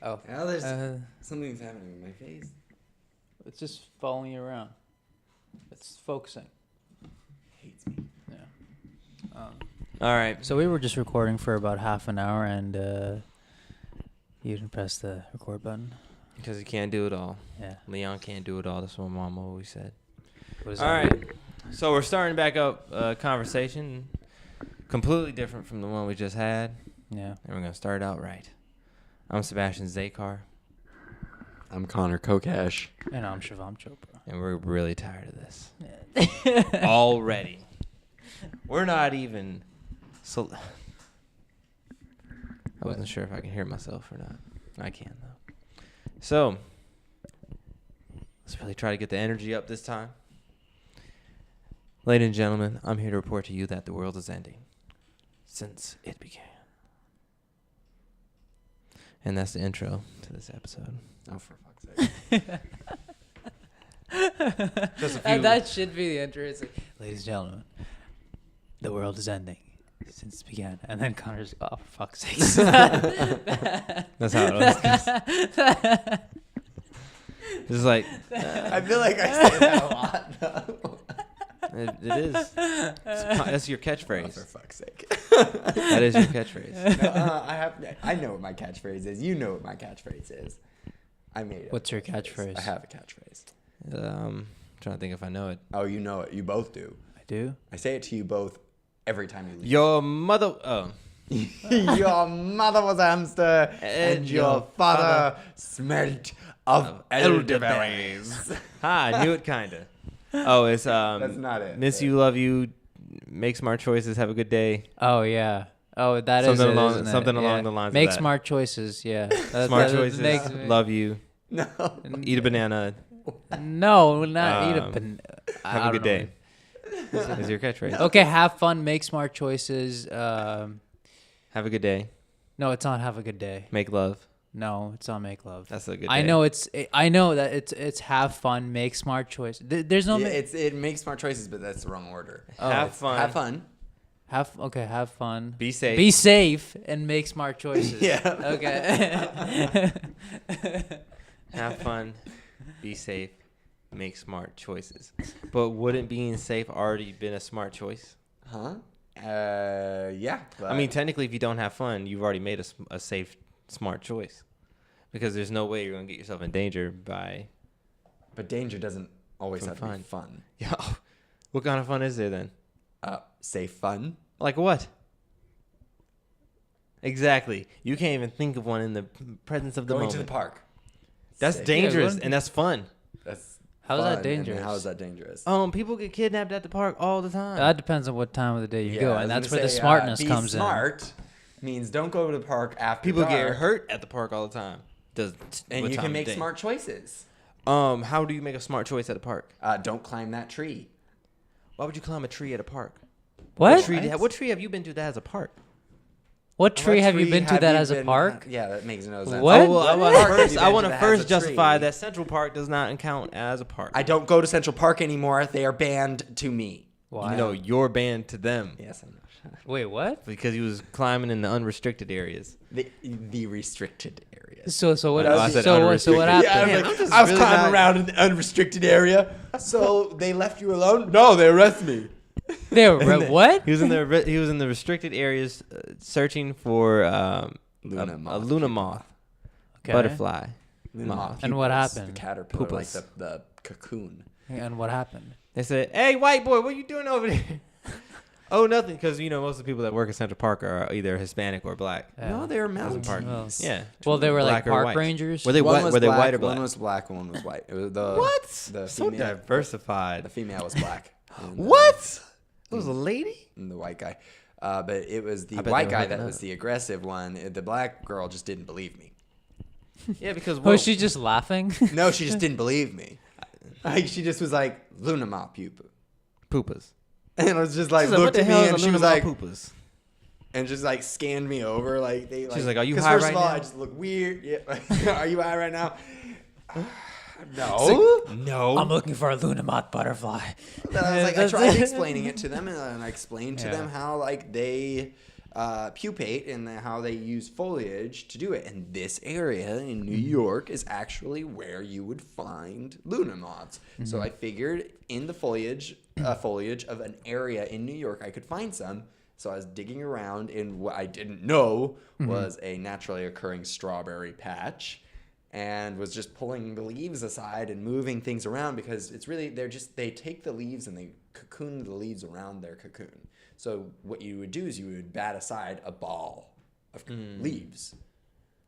Oh. Now there's something's happening with my face. It's just following you around. It's focusing. Hates me. Yeah. All right. So we were just recording for about half an hour, and you didn't press the record button. Because you can't do it all. Yeah. Leon can't do it all. That's what Mom always said. What does All that right. mean? So we're starting back up a conversation completely different from the one we just had. Yeah. And we're going to start out right. I'm Sebastian Zakar. I'm Connor Kokash. And I'm Shivam Chopra. And we're really tired of this. Already. We're not even... So I wasn't sure if I can hear myself or not. I can, though. So, let's really try to get the energy up this time. Ladies and gentlemen, I'm here to report to you that the world is ending since it began. And that's the intro to this episode. Oh, for fuck's sake. Just a few. And that should be the intro. It's like, ladies and gentlemen, the world is ending since it began. And then Connor's, oh, for fuck's sake. That's how it was. It's like... I feel like I say that a lot, though. It is. That's your catchphrase. Oh, for fuck's sake. That is your catchphrase. No, I know what my catchphrase is. You know what my catchphrase is. I made it. What's your catchphrase? I have a catchphrase. Trying to think if I know it. Oh, you know it. You both do. I do? I say it to you both every time you leave. Your mother... Oh. Your mother was a hamster, and your father smelt of elderberries. I knew it, kind of. Oh, it's... That's not it. Miss you, love you, make smart choices, have a good day. Oh, yeah. Oh, that Something is along- isn't it? something along Yeah. the lines of Make that. smart choices, yeah. Smart choices, love you, No. eat a banana, No, not eat a have a good day. Is your catchphrase. Okay, have fun, make smart choices. Have a good day, No, it's not have a good day. make love. No, it's not make love. That's a good day. I know that it's have fun, make smart choices. There's no Yeah, it makes smart choices, but that's the wrong order. Have fun. Have fun. have fun. Be safe. Be safe and make smart choices. Yeah. Okay. Have fun, be safe, make smart choices. But wouldn't being safe already been a smart choice? Huh? Yeah. I mean, technically, if you don't have fun, you've already made a safe, smart choice. Because there's no way you're going to get yourself in danger by... But danger doesn't always From have to be fun. Yeah. What kind of fun is there then? Safe fun. Like what? Exactly. You can't even think of one in the presence of the Going moment. to the park. That's Safe. dangerous, Yeah, and that's fun. That's How's that fun, dangerous? and how is that dangerous? People get kidnapped at the park all the time. That depends on what time of the day you Yeah, go, I was and that's gonna where the say, smartness be comes smart means don't go to the park after People get dark, hurt at the park all the time. and What you time can of make day? smart choices. How do you make a smart choice at a park? Don't climb that tree. Why would you climb a tree at a park? in. What? What tree have you been to that has a park? What tree What have you tree been to have that you has a been- park? Yeah, that makes no sense. What? Oh, well, I want Park have you to been to that has a justify tree? that Central Park does not count as a park. I don't go to Central Park anymore. They are banned to me. Why? No, you're banned to them Yes, I know. Wait, what? because he was climbing in the unrestricted areas. The restricted areas. So what? I said So what unrestricted. happened? Yeah, Man, I was, I'm just I was really climbing not- around in the unrestricted area. So they left you alone? No, they arrested me. They were what? He was in the restricted areas searching for a Luna moth, Okay. butterfly. Luna Moth. And what pupils, happened? The caterpillar, Pupils. like the cocoon. And what happened? They said, "Hey, white boy, what you doing over there?" Oh, nothing, because most of the people that work at Central Park are either Hispanic or black. No, they were Doesn't park. Mounties. Yeah. Well, they were like Black or park white. rangers. Were they One white? was Were they black, white or black? One was black, one was white. It was the What? The So female, diversified. the female was black. And, What? It was a lady? and the white guy. But it was the I bet they white were guy hooking that up. was the aggressive one. The black girl just didn't believe me. Yeah, because Was she just laughing? No, she just didn't believe me. Like, she just was like, Luna Ma pupa. poopas. And I was just like, She's like, what looked the at hell me is a and she Luna was Moth like, poopas? and just like scanned me over. Like, they like, She's like, are you 'cause high first right of all, now? I just look weird. Yeah. Are you high right now? No. No. I'm looking for a Lunamoth butterfly. Then I was like, I tried explaining it to them, and I explained to Yeah. them how like they pupate and how they use foliage to do it. And this area in New York is actually where you would find Luna moths. So I figured in the foliage of an area in New York, I could find some. So I was digging around in what I didn't know was a naturally occurring strawberry patch, and was just pulling the leaves aside and moving things around because it's really, they take the leaves and they cocoon the leaves around their cocoon. So what you would do is you would bat aside a ball of leaves.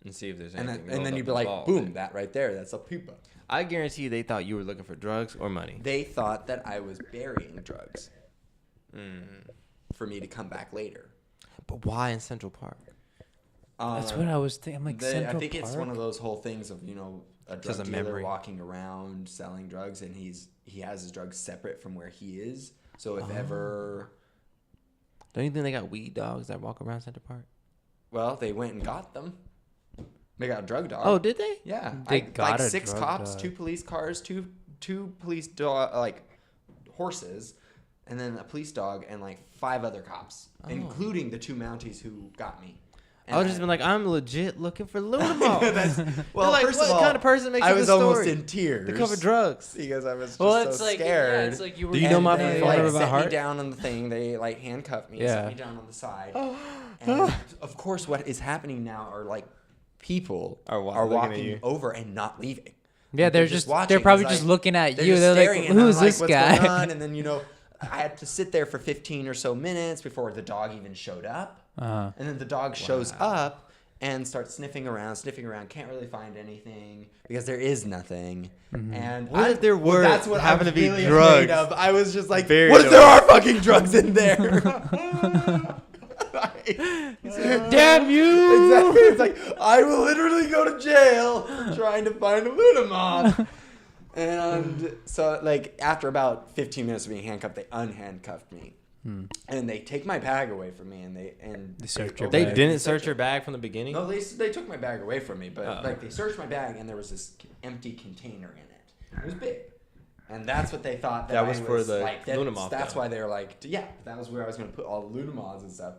And see if there's And anything. then you'd be like, boom, that right there, that's a pupa. I guarantee they thought you were looking for drugs or money. They thought that I was burying drugs for me to come back later. But why in Central Park? That's what I was thinking. I'm like, Central I think Park? it's one of those whole things of, you know, a Just drug a dealer memory. walking around selling drugs, and he has his drugs separate from where he is. So if ever, Don't you think they got weed dogs that walk around Central Park? well, they went and got them. They got a drug dog. Oh, did they? Yeah, They got like a 6 drug cops, dog. 2 police cars, two police horses, and then a police dog, and like 5 other cops, including the 2 Mounties who got me. I would just been like, I'm legit looking for Luna moths. Well, like, first what of all, kind of person makes I up was this story? almost in tears To cover drugs. because I was just Well, so it's like, scared. yeah, it's like you were. Do you know And my they, favorite like, part about set Heart? me down on the thing. They like handcuffed me and Yeah. set me down on the side. And of course, what is happening now are like people Are are looking at walking you. over and not leaving. Yeah, Like, they're just watching. they're probably It's just like- looking at they're you. just They're staring, like, and I'm who's this What's going guy? on? And then I had to sit there for 15 or so minutes before the dog even showed up. Uh-huh. And then the dog shows up and starts sniffing around, can't really find anything because there is nothing. And What if there were that's what happened I'm to be really drugs afraid of. I was just like, buried what if there over- are fucking drugs in there? Damn you! Exactly. It's like, I will literally go to jail for trying to find a Luna moth. And so, like, after about 15 minutes of being handcuffed, they unhandcuffed me. And they take my bag away from me, and they search your They bag. didn't search your bag from the beginning? No, they took my bag away from me, but Uh-oh. like they searched my bag, and there was this empty container in it. It was big, and that's what they thought That was for the like, Luna moth That's guy. why they were like, yeah, that was where I was going to put all the Luna moths and stuff.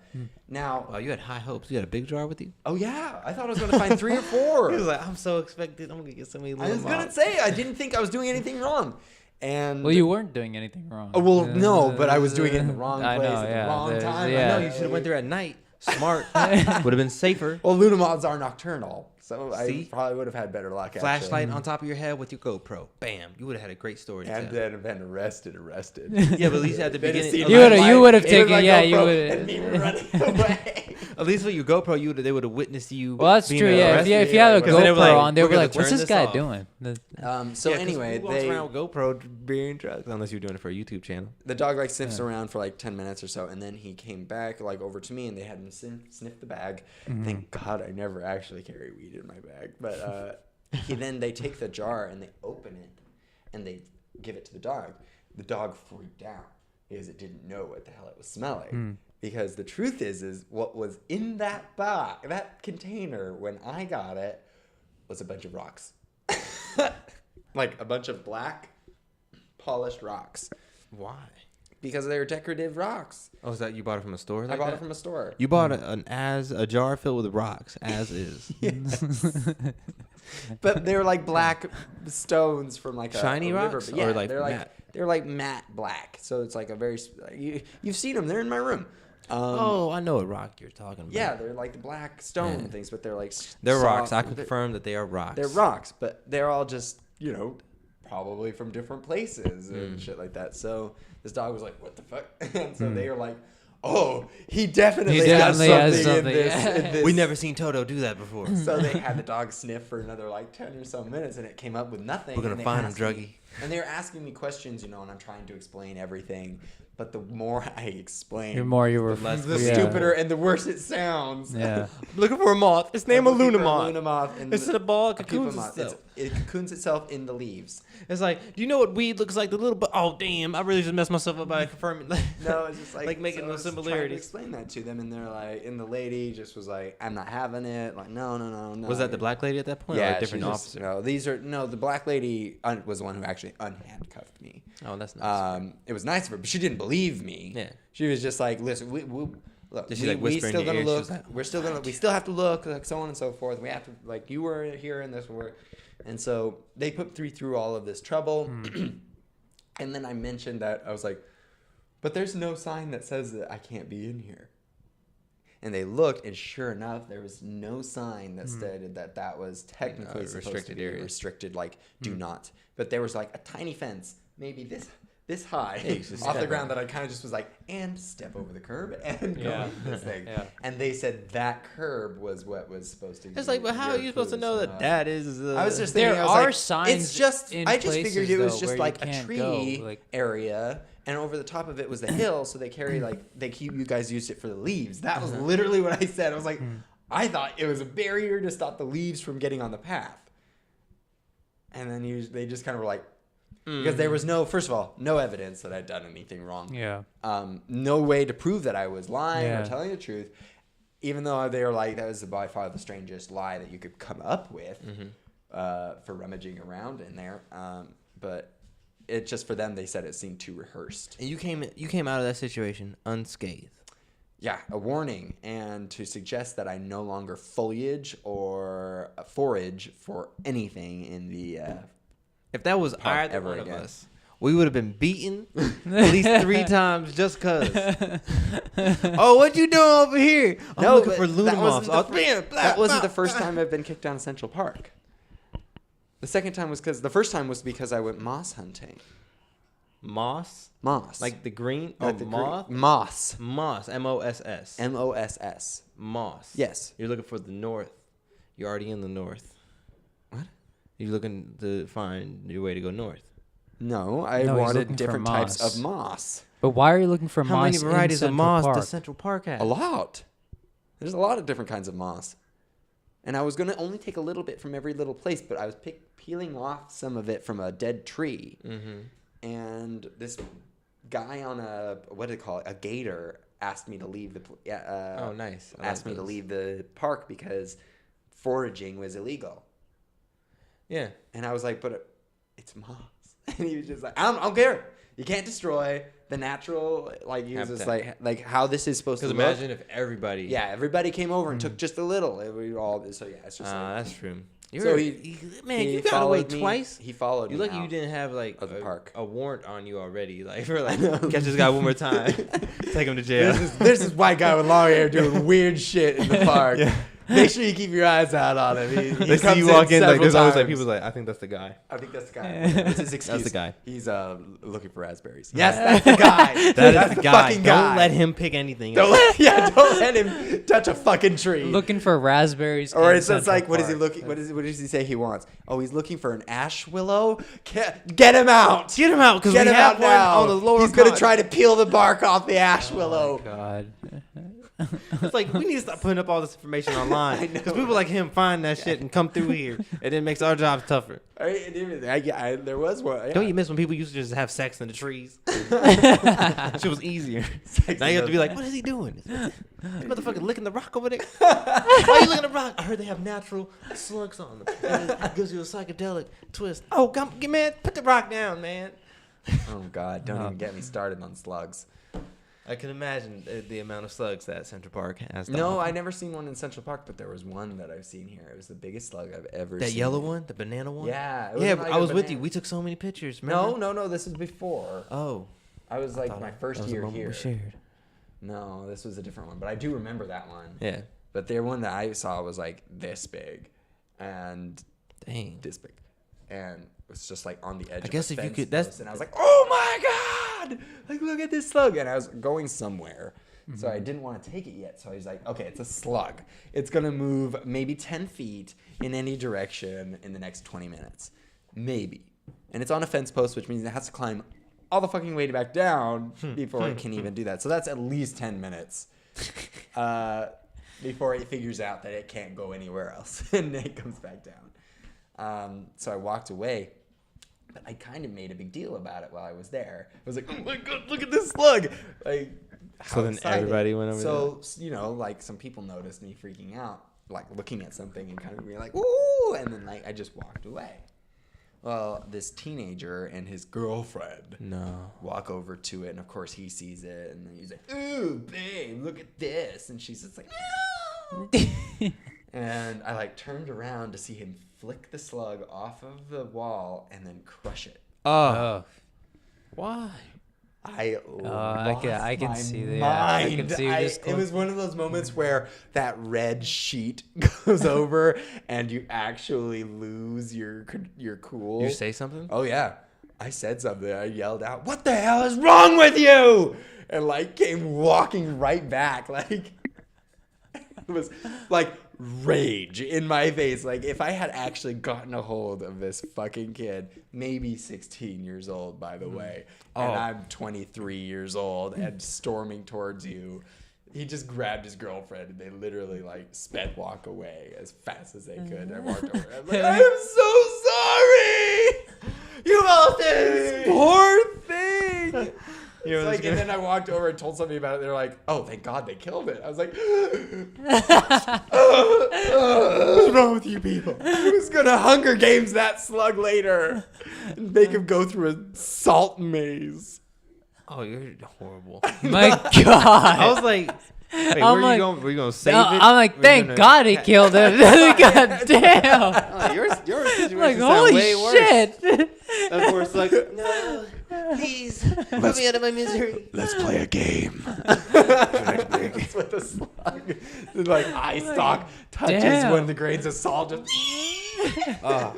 Now, Wow, you had high hopes. You had a big jar with you? oh yeah, I thought I was going to find 3 or 4. He was like, I'm so expected. I'm going to get so many I Luna was going to moths. say I didn't think I was doing anything wrong, and Well, you weren't doing anything wrong. oh, well, no, but I was doing it in the wrong I place know, at yeah, the wrong there's- time. yeah. No, you should have went there at night. Smart. Would have been safer. Well, Luna moths are nocturnal, so See? I probably would have had better luck. Flashlight on top of your head with your GoPro. Bam. You would have had a great story to and tell. then been arrested. Yeah, but at least at the Then beginning. seen You my would've- you life, would've and taken- my yeah, you GoPro, would've- and me running away. At least with your GoPro, they would have witnessed you. Well, that's being true. Yeah, arrested. if you had a Because they were GoPro like, on, they "We're were gonna like, "What's turn this this guy off." doing?" So Yeah, 'cause anyway, who walks around with GoPro bearing drugs unless you're doing it for a YouTube channel. the dog like sniffs around for like 10 minutes or so, and then he came back like over to me, and they had him sniff the bag. Thank God I never actually carry weed in my bag. But they take the jar and they open it, and they give it to the dog. The dog freaked out because it didn't know what the hell it was smelling. Because the truth is what was in that box, that container when I got it, was a bunch of rocks. Like a bunch of black polished rocks. Why? Because they're decorative rocks. Oh, is that you bought it from a store? I Like bought that? it from a store. You bought a jar filled with rocks, as is. But they're like black stones from like Shiny a river. rocks? But yeah, Or like they're like matte? they're like matte black. So it's like a very you've seen them. They're in my room. Oh, I know what rock you're talking about. Yeah, they're like the black stone Yeah. things, but they're like They're soft- rocks. I can confirm that they are rocks. They're rocks, but they're all just probably from different places Mm. and shit like that. So this dog was like, "What the fuck?" And so they were like, "Oh, he definitely, definitely has has something, in, something, this, yeah. in this." We never seen Toto do that before. So they had the dog sniff for another like 10 or so minutes, and it came up with nothing. We're gonna and they find him, asked me- druggie. And they were asking me questions, and I'm trying to explain everything. But the more I explain, The more you were, the yeah. stupider and the worse it sounds. Yeah. Looking for a moth. Its name a I'm looking Luna for moth. Luna moth. And It's in a ball. It a pupa cocoons moth. itself. It cocoons itself in the leaves. It's like, do you know what weed looks like? The little, but oh damn, I really just messed myself up by confirming. No, it's just like Like making so I those was trying to similarities. explain that to them, and they're like, and the lady just was like, "I'm not having it." Like, no. Was that the black lady at that point? or Yeah, a different she just- officer? the black lady was the one who actually unhandcuffed me. Oh, that's nice. It was nice of her, but she didn't believe me. Yeah. She was just like, listen, look, Did she, like, whisper in still your gonna ear? She look. was like, We still have to look, like so on and so forth. We have to, like, you were here in this work, and so they put me through all of this trouble. And then I mentioned that I was like, but there's no sign that says that I can't be in here. And they looked, and sure enough, there was no sign that stated that was technically supposed restricted to be area. restricted, like do not. But there was like a tiny fence, maybe this high Hey, you just off the step ground over. that I kind of just was like, and step over the curb and go Yeah. into this thing. Yeah. And they said that curb was what was supposed to. It's like, but how are you supposed to know that that is? I was just There thinking, I was are like, signs It's just. in I just places, figured it was though, just where like you a can't tree go, like- area, and over the top of it was the hill. So they carry like you guys used it for the leaves. That was literally what I said. I was like, I thought it was a barrier to stop the leaves from getting on the path. And then they just kind of were like, because there was first of all, no evidence that I'd done anything wrong. Yeah. No way to prove that I was lying Yeah. or telling the truth, even though they were like, that was by far the strangest lie that you could come up with for rummaging around in there. But it just for them, they said it seemed too rehearsed. And you came out of that situation unscathed. Yeah, a warning, and to suggest that I no longer forage or forage for anything in the. If that was Park either ever one of again. us, we would have been beaten at least 3 times just cause. Oh, what you doing over here? I'm looking but for Luna that moths. wasn't Oh, that wasn't the first time I've been kicked out of Central Park. The second time was the first time was because I went moss hunting. Moss? Moss. Like the green? Like Oh, the moth? Moss. Moss. M-O-S-S. Moss. Moss. Yes. You're looking for the north. You're already in the north. What? You're looking to find your way to go north. No, I No, he's wanted looking for different types moss. of moss. But why are you looking for How moss many varieties in of Central moss Park? does Central Park have? A lot. There's a lot of different kinds of moss. And I was going to only take a little bit from every little place, but I was peeling off some of it from a dead tree. Mm-hmm. And this guy on what do they call it? A gator asked me to leave Oh, nice. I asked like me to those. leave the park because foraging was illegal. Yeah. And I was like, but it's moss. And he was just like, I don't care. You can't destroy the natural, like, he was just like how this is supposed to Because look. imagine if everybody... Yeah, everybody came over and took just a little. We all, so yeah, it's just like, that's true. So Man, he you got away followed me- twice. He followed You me lucky you out didn't have like of the park. a warrant on you already. Like for like catch this guy one more time, take him to jail. There's this white guy with long hair doing weird shit in the park. Yeah. Make sure you keep your eyes out on him. He They see comes you walk in, like several there's always like times. people like I think that's the guy. I think that's the guy. What's his excuse? That's the guy. He's looking for raspberries. Yes, that's the guy. That's the guy. fucking Don't guy. let him pick anything. Don't let him touch a fucking tree. Looking for raspberries. Or in it's just Central like, what is he Park. looking? What does he say he wants? Oh, he's looking for an ash willow. Get him out! Get him out because we Get him have out one now! on the lower. He's gonna con- try to peel the bark off the ash Oh willow. my God. It's like we need to stop putting up all this information online I know. because people like him find that shit and come through here, and it makes our jobs tougher. There was one. Yeah. Don't you miss when people used to just have sex in the trees? Shit was easier. Now you have to be like, what is he doing? This motherfucker licking the rock over there. Why are you licking the rock? I heard they have natural slugs on them. And it gives you a psychedelic twist. Oh, come, man, put the rock down, man. Oh God! Don't even get me started on slugs. I can imagine the amount of slugs that Central Park has. to No, offer. I never seen one in Central Park, but there was one that I've seen here. It was the biggest slug I've ever That seen. yellow one, the banana one. Yeah. It Yeah, wasn't but like I a was with you. banana. We took so many pictures. Remember? No. This is before. Oh, I was like my that first was a year moment here. we shared. No, this was a different one, but I do remember that one. Yeah. But the one that I saw was like this big, and Dang. this big, and it was just like on the edge. I guess of a if you fence could- that's- post, and I was like, oh my God! Like, look at this slug, and I was going somewhere. So I didn't want to take it yet. So I was like, okay, it's a slug. It's going to move maybe 10 feet in any direction in the next 20 minutes. Maybe. And it's on a fence post, which means it has to climb all the fucking way back down before it can even do that. So that's at least 10 minutes before it figures out that it can't go anywhere else. And then it comes back down. So I walked away. But I kind of made a big deal about it while I was there. I was like, oh my God, look at this slug. Like, So how then excited. everybody went over So, you know, like some people noticed me freaking out, like looking at something and kind of being like, ooh, and then like I just walked away. Well, this teenager and his girlfriend No. walk over to it, and of course he sees it, and then he's like, "Ooh, babe, look at this," and she's just like, "No." And I like turned around to see him flick the slug off of the wall and then crush it. Oh. Why? I I can my see that. mind. Yeah, I can see you just It was one of those moments where that red sheet goes over and you actually lose your cool. You say something? Oh yeah, I said something. I yelled out, "What the hell is wrong with you?" And like came walking right back. Like it was like rage in my face. Like if I had actually gotten a hold of this fucking kid, maybe 16 years old, by the way, and I'm 23 years old and storming towards you. He just grabbed his girlfriend and they literally like sped walk away as fast as they could. I walked over. I was like, "I am so sorry, you all this poor thing." You know, Like, and then I walked over and told somebody about it. They're like, "Oh, thank God they killed it." I was like, "What's wrong with you people? Who's gonna Hunger Games that slug later and make him go through a salt maze?" Oh, you're horrible. My God. I was like, wait, where I'm are like- you going? Were you going to save No, it? I'm like, Were you thank gonna- God he killed him. God damn. Oh, your situation Like, sound holy way worse. shit. Of course, like, no, please, put me out of my misery. Let's play a game. That's what the slug, like eye stalk touches Damn. when the grains of salt just Oh,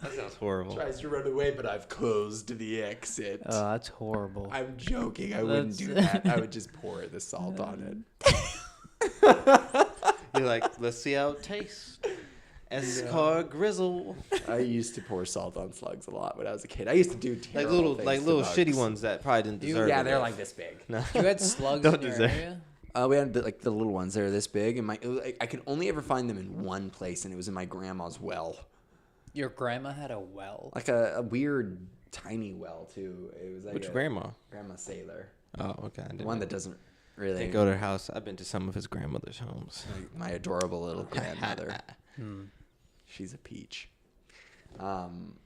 that sounds horrible. tries to run away, but I've closed the exit. Oh, that's horrible. I'm joking. I wouldn't do That's- that. I would just pour the salt on it. You're like, let's see how it tastes. Escar grizzle. I used to pour salt on slugs a lot when I was a kid. I used to do terrible things to bugs. shitty ones that probably didn't deserve Yeah, it. they're like this big. No. You had slugs Don't in your deserve- area? We had like the little ones that are this big, and I could only ever find them in one place, and it was in my grandma's well, Your grandma had a well. like a weird tiny well too. It was like Which grandma? Grandma Sailor, Oh, okay. I the didn't one that doesn't really didn't go to her house. I've been to some of his grandmother's homes. like my adorable little grandmother. Hmm. She's a peach.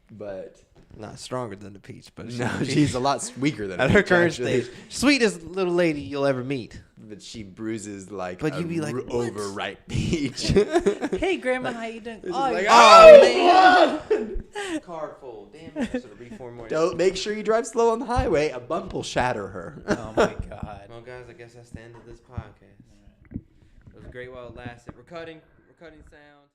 But Not stronger than the peach, but no, she's a lot weaker than at a her peach, current actually. stage. Sweetest little lady you'll ever meet. But she bruises like But a you'd be like, what? overripe peach. Hey, Grandma, how you doing? It's Oh, like, yeah. oh, Car full. Damn, I should have reformed more. Don't make sure you drive slow on the highway. A bump will shatter her. Oh, my God. Well, guys, I guess that's the end of this podcast. It was great while it lasted. We're cutting sound.